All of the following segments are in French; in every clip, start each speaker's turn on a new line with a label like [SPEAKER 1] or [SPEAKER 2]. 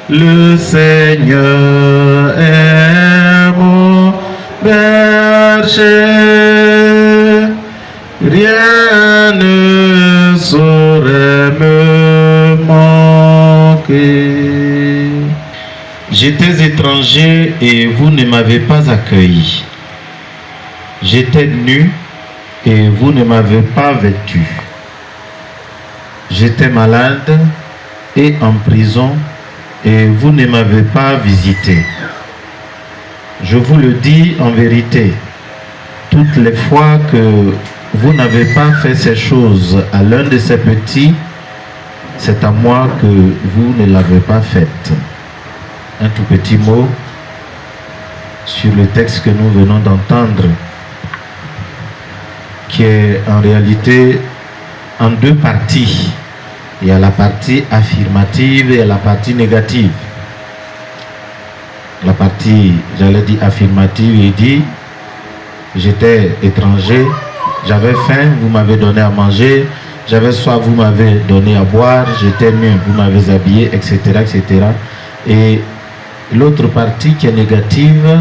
[SPEAKER 1] Le Seigneur est mon berger, rien ne saurait me manquer. J'étais étranger et vous ne m'avez pas accueilli. J'étais nu et vous ne m'avez pas vêtu. J'étais malade et en prison et vous ne m'avez pas visité. Je vous le dis en vérité, toutes les fois que vous n'avez pas fait ces choses à l'un de ces petits, c'est à moi que vous ne l'avez pas faite. Un tout petit mot sur le texte que nous venons d'entendre, qui est en réalité en deux parties. Il y a la partie affirmative et la partie négative. La partie, j'allais dire affirmative, il dit, j'étais étranger, j'avais faim, vous m'avez donné à manger, j'avais soif, vous m'avez donné à boire, j'étais nu, vous m'avez habillé, etc., etc. Et l'autre partie qui est négative,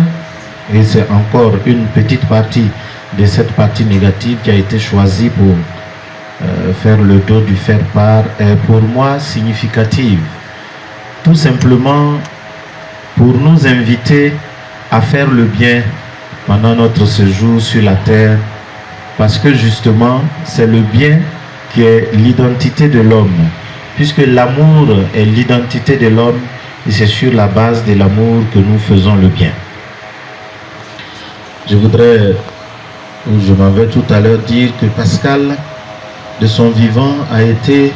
[SPEAKER 1] et c'est encore une petite partie de cette partie négative qui a été choisie pour faire le dos du faire-part, est pour moi significative. Tout simplement pour nous inviter à faire le bien pendant notre séjour sur la terre, parce que justement, c'est le bien qui est l'identité de l'homme, puisque l'amour est l'identité de l'homme, et c'est sur la base de l'amour que nous faisons le bien. Je m'en vais tout à l'heure dire que Pascal, de son vivant, a été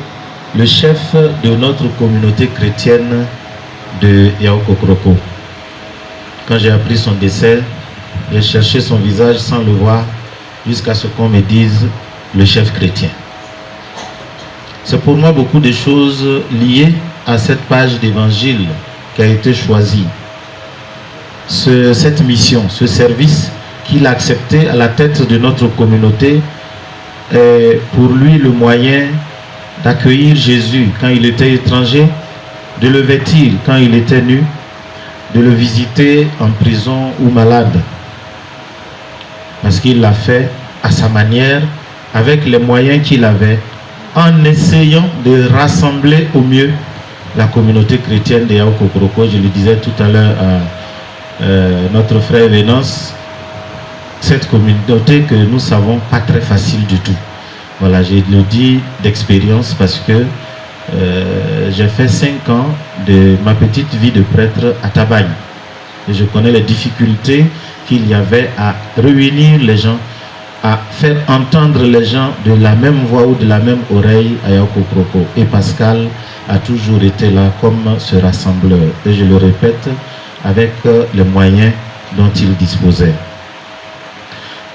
[SPEAKER 1] le chef de notre communauté chrétienne de Yaokokroko. Quand j'ai appris son décès, j'ai cherché son visage sans le voir, jusqu'à ce qu'on me dise le chef chrétien. C'est pour moi beaucoup de choses liées à cette page d'évangile qui a été choisie. Cette mission, ce service qu'il a accepté à la tête de notre communauté est pour lui le moyen d'accueillir Jésus quand il était étranger, de le vêtir quand il était nu, de le visiter en prison ou malade. Parce qu'il l'a fait à sa manière, avec les moyens qu'il avait, en essayant de rassembler au mieux la communauté chrétienne de Yaokokroko. Je le disais tout à l'heure à notre frère Vénance, cette communauté que nous savons pas très facile du tout. Voilà, je le dis d'expérience parce que j'ai fait 5 ans de ma petite vie de prêtre à Tabagne. Et je connais les difficultés qu'il y avait à réunir les gens, à faire entendre les gens de la même voix ou de la même oreille à Yaokokroko. Et Pascal a toujours été là comme ce rassembleur. Et je le répète, avec les moyens dont il disposait.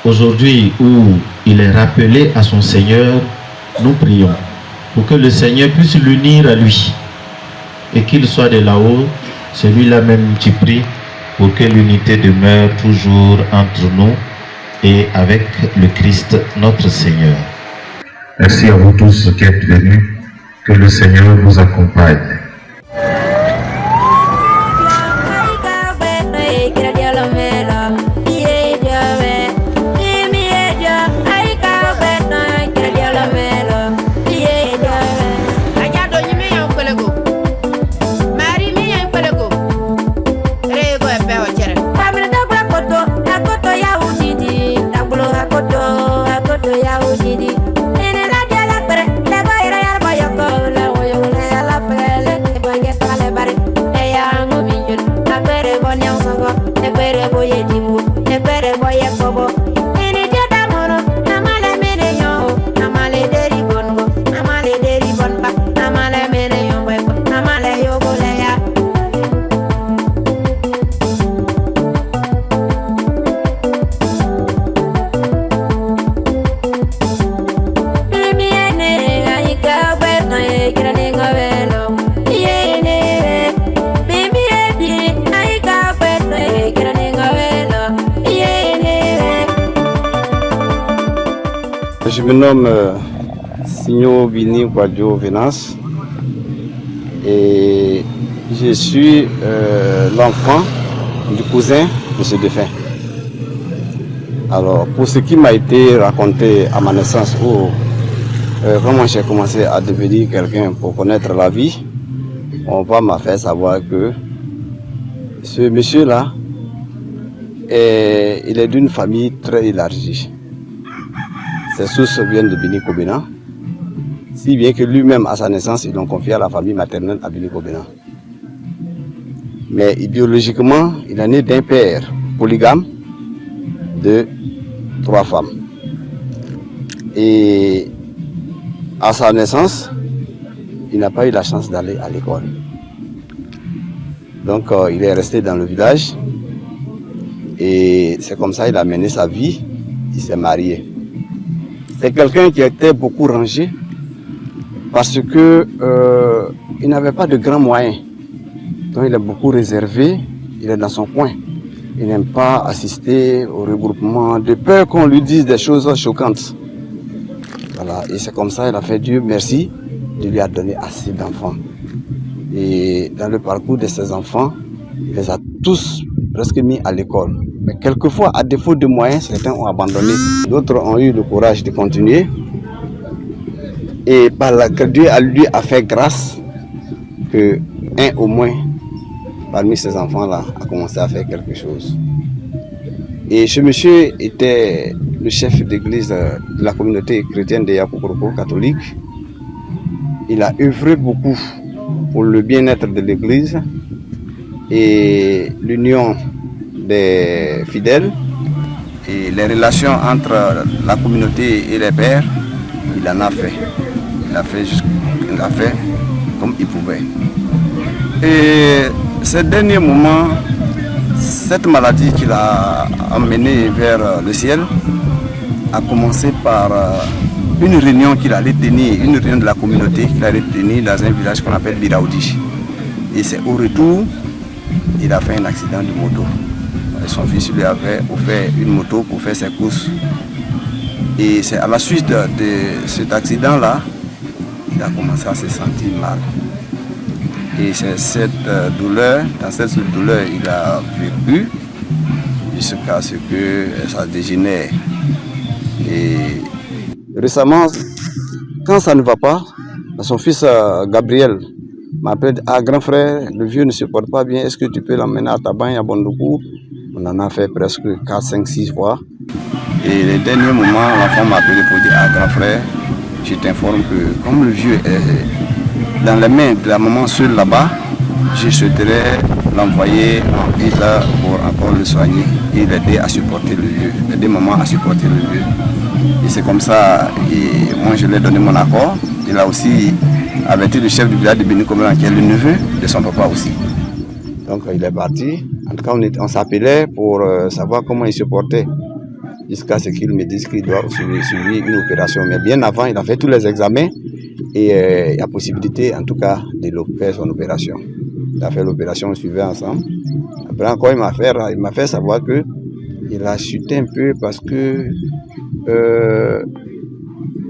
[SPEAKER 1] Aujourd'hui, où il est rappelé à son Seigneur, nous prions pour que le Seigneur puisse l'unir à lui et qu'il soit de là-haut, celui-là même qui prie pour que l'unité demeure toujours entre nous et avec le Christ notre Seigneur. Merci à vous tous qui êtes venus, que le Seigneur vous accompagne.
[SPEAKER 2] Je me nomme Signo Bini Guadio Vénance et Je suis l'enfant du cousin de ce défunt. Alors, pour ce qui m'a été raconté à ma naissance, comment j'ai commencé à devenir quelqu'un pour connaître la vie, mon papa m'a fait savoir que ce monsieur-là, il est d'une famille très élargie. Ses sources viennent de Bini-Kobena, si bien que lui-même, à sa naissance, ils l'ont confié à la famille maternelle à Bini-Kobena. Mais biologiquement, il est né d'un père polygame de 3 femmes. Et à sa naissance, il n'a pas eu la chance d'aller à l'école. Donc il est resté dans le village et c'est comme ça qu'il a mené sa vie, il s'est marié. C'est quelqu'un qui était beaucoup rangé parce que il n'avait pas de grands moyens. Donc il est beaucoup réservé, il est dans son coin. Il n'aime pas assister au regroupement de peur qu'on lui dise des choses choquantes. Voilà, et c'est comme ça qu'il a fait Dieu merci, Dieu lui a donné assez d'enfants. Et dans le parcours de ces enfants, il les a tous presque mis à l'école. Mais quelquefois, à défaut de moyens, certains ont abandonné. D'autres ont eu le courage de continuer. Et par là que Dieu lui a fait grâce que un au moins parmi ces enfants-là a commencé à faire quelque chose. Et ce monsieur était le chef d'église de la communauté chrétienne de Yakoukouroukou, catholique. Il a œuvré beaucoup pour le bien-être de l'église et l'union des fidèles et les relations entre la communauté et les pères. Il en a fait. Il a fait comme il pouvait. Et ces derniers moments, cette maladie qu'il a emmené vers le ciel a commencé par une réunion qu'il allait tenir, une réunion de la communauté qu'il allait tenir dans un village qu'on appelle Biraoudi. Et c'est au retour, il a fait un accident de moto. Et son fils lui avait offert une moto pour faire ses courses. Et c'est à la suite de cet accident-là, il a commencé à se sentir mal. Et c'est cette douleur, dans cette douleur, il a vécu jusqu'à ce que ça dégénère. Et récemment, quand ça ne va pas, son fils Gabriel m'appelle: ah, grand frère, le vieux ne se porte pas bien, est-ce que tu peux l'emmener à Taban, à Bondoukou? On en a fait presque 4, 5, 6 fois. Et les derniers moments, l'enfant m'a appelé pour dire: ah, grand frère, je t'informe que comme le vieux est dans les mains de la maman seule là-bas, je souhaiterais l'envoyer en ville pour encore le soigner et l'aider à supporter le vieux, aider maman à supporter le vieux. Et c'est comme ça, et moi je lui ai donné mon accord. Il a aussi averti le chef du village de Bini-Kobena, qui est le neveu de son papa aussi. Donc il est parti. En tout cas, on s'appelait pour savoir comment il se portait, jusqu'à ce qu'il me dise qu'il doit suivre une opération. Mais bien avant, il a fait tous les examens et il y a possibilité, en tout cas, de faire son opération. Il a fait l'opération, on suivait ensemble. Après encore, il m'a fait savoir qu'il a chuté un peu parce que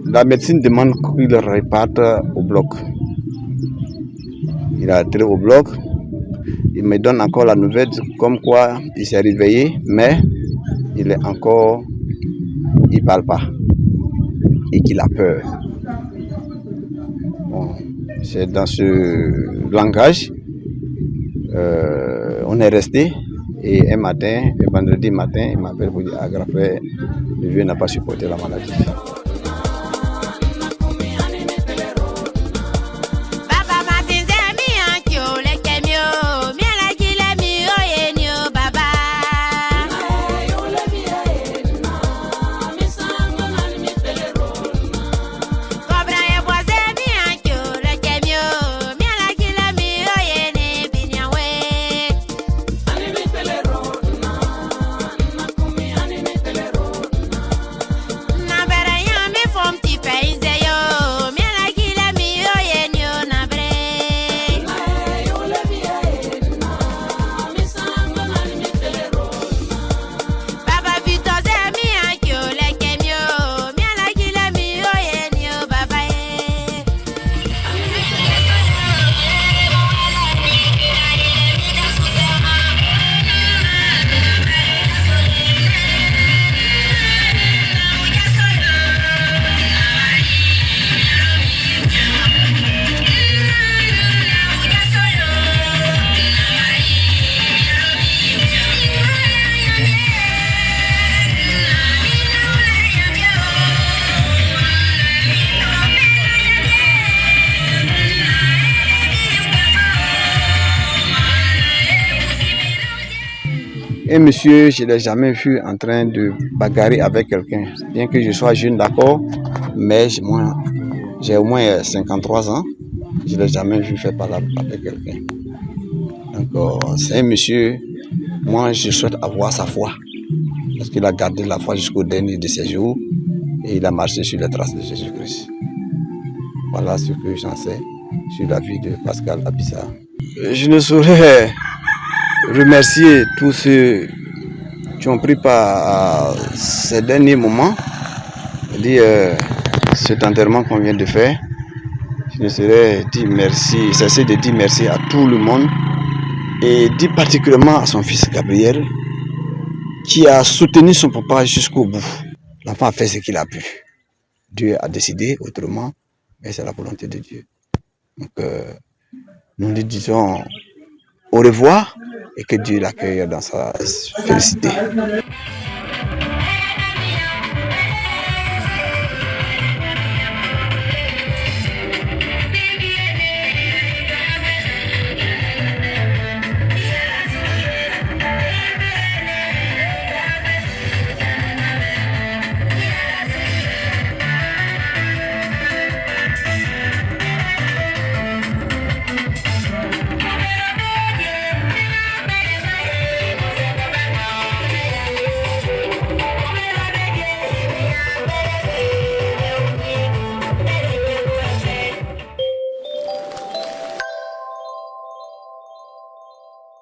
[SPEAKER 2] la médecine demande qu'il reparte au bloc. Il a été au bloc. Il me donne encore la nouvelle comme quoi il s'est réveillé, mais il est encore, il ne parle pas et qu'il a peur. Bon, c'est dans ce langage, on est resté et un vendredi matin, il m'appelle pour dire: ah, grand frère, le vieux n'a pas supporté la maladie.
[SPEAKER 3] Better
[SPEAKER 2] Un monsieur, je ne l'ai jamais vu en train de bagarrer avec quelqu'un. Bien que je sois jeune, d'accord, mais j'ai au moins 53 ans. Je ne l'ai jamais vu faire parler avec quelqu'un. Donc, c'est un monsieur, moi, je souhaite avoir sa foi. Parce qu'il a gardé la foi jusqu'au dernier de ses jours. Et il a marché sur les traces de Jésus-Christ. Voilà ce que j'en sais sur la vie de Pascal Abissa. Je ne saurais remercier tous ceux qui ont pris part à ces derniers moments. Cet enterrement qu'on vient de faire. Je ne saurais dire merci, cesser de dire merci à tout le monde. Et dire particulièrement à son fils Gabriel, qui a soutenu son papa jusqu'au bout. L'enfant a fait ce qu'il a pu. Dieu a décidé autrement, mais c'est la volonté de Dieu. Donc, nous lui disons au revoir et que Dieu l'accueille dans sa félicité.